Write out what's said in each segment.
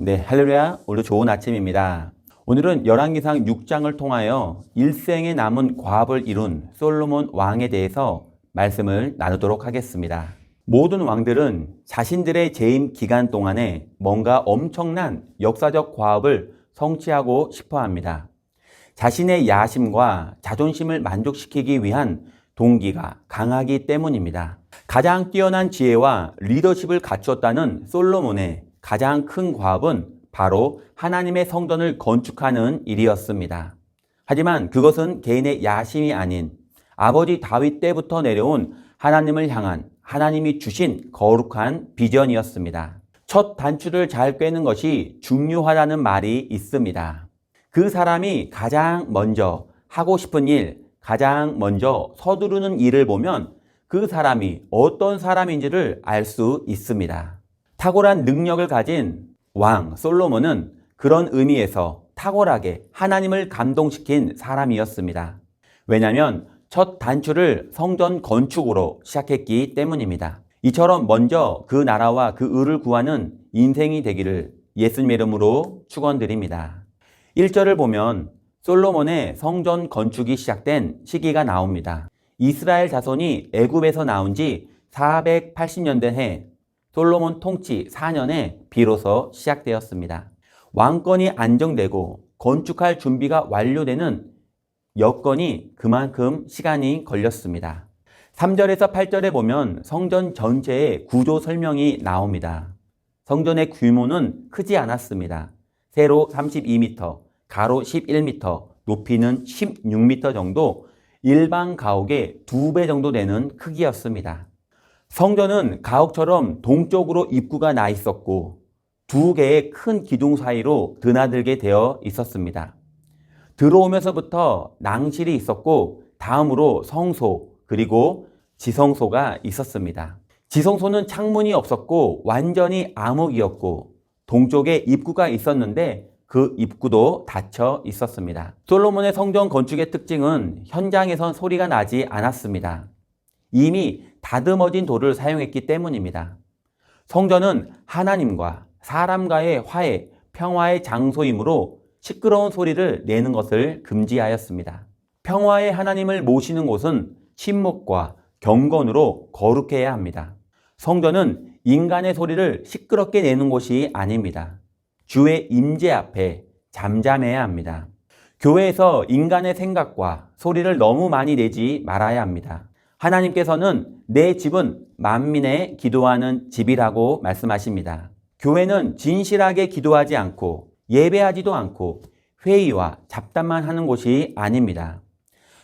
네, 할렐루야. 오늘도 좋은 아침입니다. 오늘은 열왕기상 6장을 통하여 일생에 남은 과업을 이룬 솔로몬 왕에 대해서 말씀을 나누도록 하겠습니다. 모든 왕들은 자신들의 재임 기간 동안에 뭔가 엄청난 역사적 과업을 성취하고 싶어 합니다. 자신의 야심과 자존심을 만족시키기 위한 동기가 강하기 때문입니다. 가장 뛰어난 지혜와 리더십을 갖추었다는 솔로몬의 가장 큰 과업은 바로 하나님의 성전을 건축하는 일이었습니다. 하지만 그것은 개인의 야심이 아닌 아버지 다윗 때부터 내려온 하나님을 향한 하나님이 주신 거룩한 비전이었습니다. 첫 단추를 잘 꿰는 것이 중요하다는 말이 있습니다. 그 사람이 가장 먼저 하고 싶은 일, 가장 먼저 서두르는 일을 보면 그 사람이 어떤 사람인지를 알 수 있습니다. 탁월한 능력을 가진 왕 솔로몬은 그런 의미에서 탁월하게 하나님을 감동시킨 사람이었습니다. 왜냐하면 첫 단추를 성전 건축으로 시작했기 때문입니다. 이처럼 먼저 그 나라와 그 의를 구하는 인생이 되기를 예수님의 이름으로 축원드립니다. 1절을 보면 솔로몬의 성전 건축이 시작된 시기가 나옵니다. 이스라엘 자손이 애굽에서 나온 지 480년대 해 솔로몬 통치 4년에 비로소 시작되었습니다. 왕권이 안정되고 건축할 준비가 완료되는 여건이 그만큼 시간이 걸렸습니다. 3절에서 8절에 보면 성전 전체의 구조 설명이 나옵니다. 성전의 규모는 크지 않았습니다. 세로 32m, 가로 11m, 높이는 16m 정도, 일반 가옥의 2배 정도 되는 크기였습니다. 성전은 가옥처럼 동쪽으로 입구가 나 있었고 2개의 큰 기둥 사이로 드나들게 되어 있었습니다. 들어오면서부터 낭실이 있었고 다음으로 성소 그리고 지성소가 있었습니다. 지성소는 창문이 없었고 완전히 암흑이었고 동쪽에 입구가 있었는데 그 입구도 닫혀 있었습니다. 솔로몬의 성전 건축의 특징은 현장에선 소리가 나지 않았습니다. 이미 다듬어진 돌을 사용했기 때문입니다. 성전은 하나님과 사람과의 화해, 평화의 장소이므로 시끄러운 소리를 내는 것을 금지하였습니다. 평화의 하나님을 모시는 곳은 침묵과 경건으로 거룩해야 합니다. 성전은 인간의 소리를 시끄럽게 내는 곳이 아닙니다. 주의 임재 앞에 잠잠해야 합니다. 교회에서 인간의 생각과 소리를 너무 많이 내지 말아야 합니다. 하나님께서는 내 집은 만민의 기도하는 집이라고 말씀하십니다. 교회는 진실하게 기도하지 않고 예배하지도 않고 회의와 잡담만 하는 곳이 아닙니다.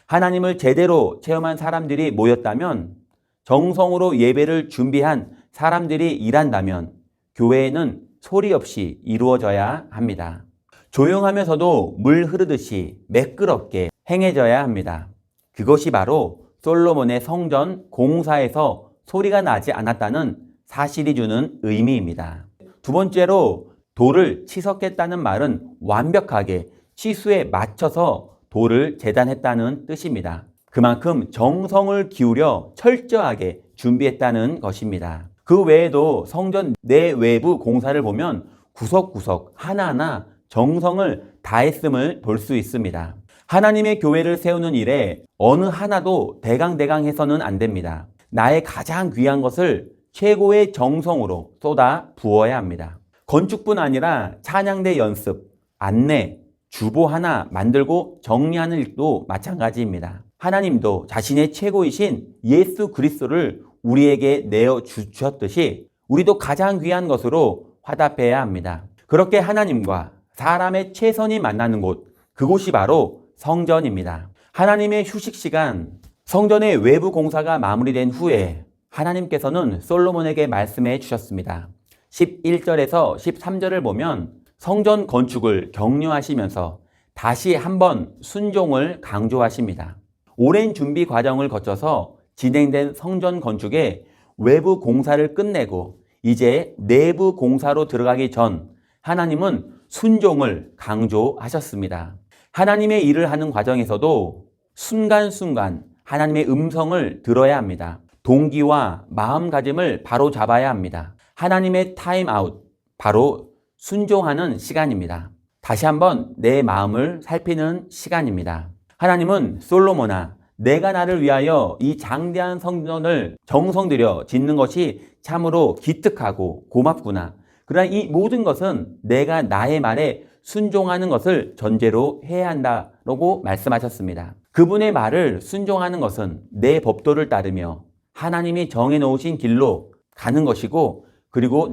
하나님을 제대로 체험한 사람들이 모였다면, 정성으로 예배를 준비한 사람들이 일한다면 교회에는 소리 없이 이루어져야 합니다. 조용하면서도 물 흐르듯이 매끄럽게 행해져야 합니다. 그것이 바로 솔로몬의 성전 공사에서 소리가 나지 않았다는 사실이 주는 의미입니다. 두 번째로 돌을 치석했다는 말은 완벽하게 치수에 맞춰서 돌을 재단했다는 뜻입니다. 그만큼 정성을 기울여 철저하게 준비했다는 것입니다. 그 외에도 성전 내외부 공사를 보면 구석구석 하나하나 정성을 다했음을 볼 수 있습니다. 하나님의 교회를 세우는 일에 어느 하나도 대강대강 해서는 안 됩니다. 나의 가장 귀한 것을 최고의 정성으로 쏟아 부어야 합니다. 건축뿐 아니라 찬양대 연습, 안내, 주보 하나 만들고 정리하는 일도 마찬가지입니다. 하나님도 자신의 최고이신 예수 그리스도를 우리에게 내어주셨듯이 우리도 가장 귀한 것으로 화답해야 합니다. 그렇게 하나님과 사람의 최선이 만나는 곳, 그곳이 바로 성전입니다. 하나님의 휴식 시간, 성전의 외부 공사가 마무리된 후에 하나님께서는 솔로몬에게 말씀해 주셨습니다. 11절에서 13절을 보면 성전 건축을 격려하시면서 다시 한번 순종을 강조하십니다. 오랜 준비 과정을 거쳐서 진행된 성전 건축의 외부 공사를 끝내고 이제 내부 공사로 들어가기 전 하나님은 순종을 강조하셨습니다. 하나님의 일을 하는 과정에서도 순간순간 하나님의 음성을 들어야 합니다. 동기와 마음가짐을 바로 잡아야 합니다. 하나님의 타임아웃, 바로 순종하는 시간입니다. 다시 한번 내 마음을 살피는 시간입니다. 하나님은 솔로몬아, 내가 나를 위하여 이 장대한 성전을 정성 들여 짓는 것이 참으로 기특하고 고맙구나. 그러나 이 모든 것은 내가 나의 말에 순종하는 것을 전제로 해야 한다라고 말씀하셨습니다. 그분의 말을 순종하는 것은 내 법도를 따르며 하나님이 정해놓으신 길로 가는 것이고, 그리고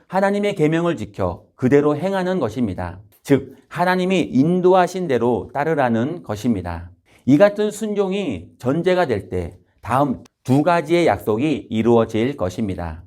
하나님의 계명을 지켜 그대로 행하는 것입니다. 즉 하나님이 인도하신 대로 따르라는 것입니다. 이 같은 순종이 전제가 될 때 다음 두 가지의 약속이 이루어질 것입니다.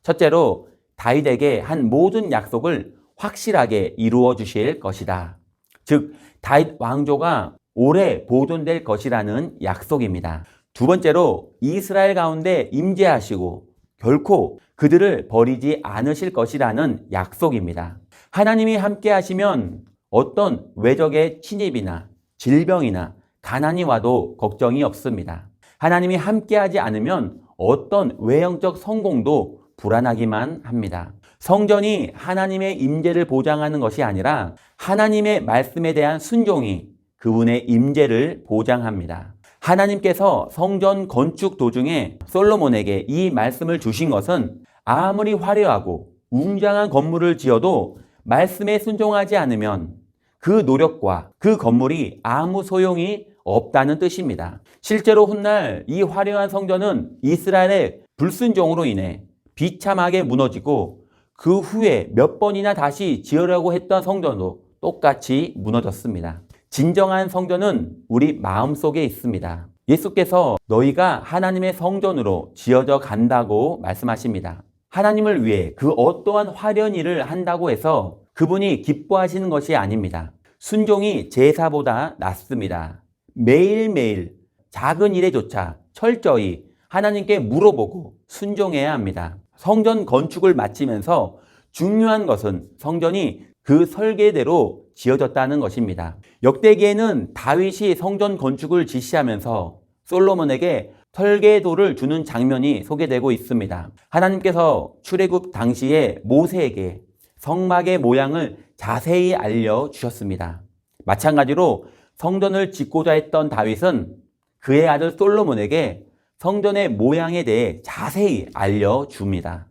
첫째로 다윗에게 한 모든 약속을 확실하게 이루어 주실 것이다. 즉 다윗 왕조가 오래 보존될 것이라는 약속입니다. 두 번째로 이스라엘 가운데 임재하시고 결코 그들을 버리지 않으실 것이라는 약속입니다. 하나님이 함께 하시면 어떤 외적의 침입이나 질병이나 가난이 와도 걱정이 없습니다. 하나님이 함께하지 않으면 어떤 외형적 성공도 불안하기만 합니다. 성전이 하나님의 임재를 보장하는 것이 아니라 하나님의 말씀에 대한 순종이 그분의 임재를 보장합니다. 하나님께서 성전 건축 도중에 솔로몬에게 이 말씀을 주신 것은 아무리 화려하고 웅장한 건물을 지어도 말씀에 순종하지 않으면 그 노력과 그 건물이 아무 소용이 없다는 뜻입니다. 실제로 훗날 이 화려한 성전은 이스라엘의 불순종으로 인해 비참하게 무너지고 그 후에 몇 번이나 다시 지으려고 했던 성전도 똑같이 무너졌습니다. 진정한 성전은 우리 마음속에 있습니다. 예수께서 너희가 하나님의 성전으로 지어져 간다고 말씀하십니다. 하나님을 위해 그 어떠한 화려한 일을 한다고 해서 그분이 기뻐하시는 것이 아닙니다. 순종이 제사보다 낫습니다. 매일매일 작은 일에조차 철저히 하나님께 물어보고 순종해야 합니다. 성전 건축을 마치면서 중요한 것은 성전이 그 설계대로 지어졌다는 것입니다. 역대기에는 다윗이 성전 건축을 지시하면서 솔로몬에게 설계도를 주는 장면이 소개되고 있습니다. 하나님께서 출애굽 당시에 모세에게 성막의 모양을 자세히 알려주셨습니다. 마찬가지로 성전을 짓고자 했던 다윗은 그의 아들 솔로몬에게 성전의 모양에 대해 자세히 알려줍니다.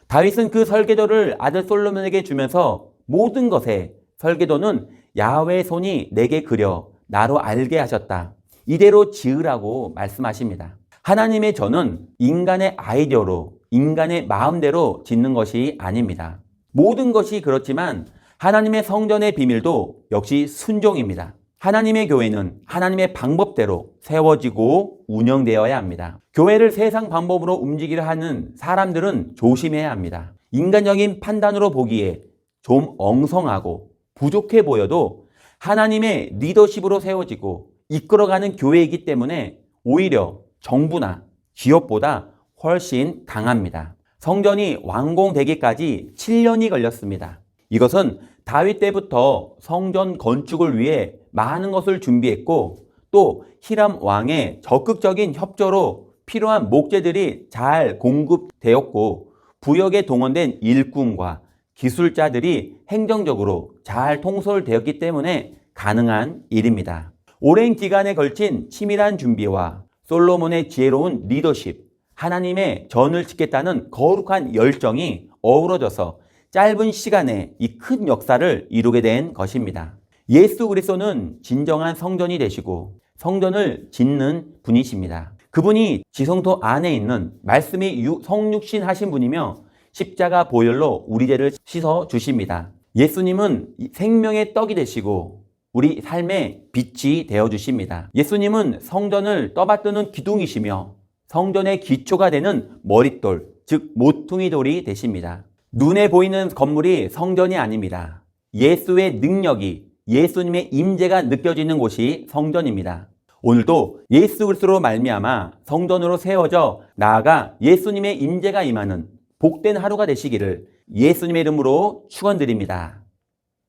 다윗은 그 설계도를 아들 솔로몬에게 주면서 모든 것에 설계도는 야훼의 손이 내게 그려 나로 알게 하셨다. 이대로 지으라고 말씀하십니다. 하나님의 전은 인간의 아이디어로 인간의 마음대로 짓는 것이 아닙니다. 모든 것이 그렇지만 하나님의 성전의 비밀도 역시 순종입니다. 하나님의 교회는 하나님의 방법대로 세워지고 운영되어야 합니다. 교회를 세상 방법으로 움직이려 하는 사람들은 조심해야 합니다. 인간적인 판단으로 보기에 좀 엉성하고 부족해 보여도 하나님의 리더십으로 세워지고 이끌어가는 교회이기 때문에 오히려 정부나 기업보다 훨씬 강합니다. 성전이 완공되기까지 7년이 걸렸습니다. 이것은 다윗 때부터 성전 건축을 위해 많은 것을 준비했고 또 히람 왕의 적극적인 협조로 필요한 목재들이 잘 공급되었고 부역에 동원된 일꾼과 기술자들이 행정적으로 잘 통솔되었기 때문에 가능한 일입니다. 오랜 기간에 걸친 치밀한 준비와 솔로몬의 지혜로운 리더십, 하나님의 전을 짓겠다는 거룩한 열정이 어우러져서 짧은 시간에 이 큰 역사를 이루게 된 것입니다. 예수 그리스도는 진정한 성전이 되시고 성전을 짓는 분이십니다. 그분이 지성소 안에 있는 말씀이 성육신 하신 분이며 십자가 보혈로 우리 죄를 씻어 주십니다. 예수님은 생명의 떡이 되시고 우리 삶의 빛이 되어 주십니다. 예수님은 성전을 떠받드는 기둥이시며 성전의 기초가 되는 머릿돌, 즉 모퉁이 돌이 되십니다. 눈에 보이는 건물이 성전이 아닙니다. 예수의 능력이, 예수님의 임재가 느껴지는 곳이 성전입니다. 오늘도 예수 그리스도로 말미암아 성전으로 세워져 나아가 예수님의 임재가 임하는 복된 하루가 되시기를 예수님의 이름으로 축원드립니다.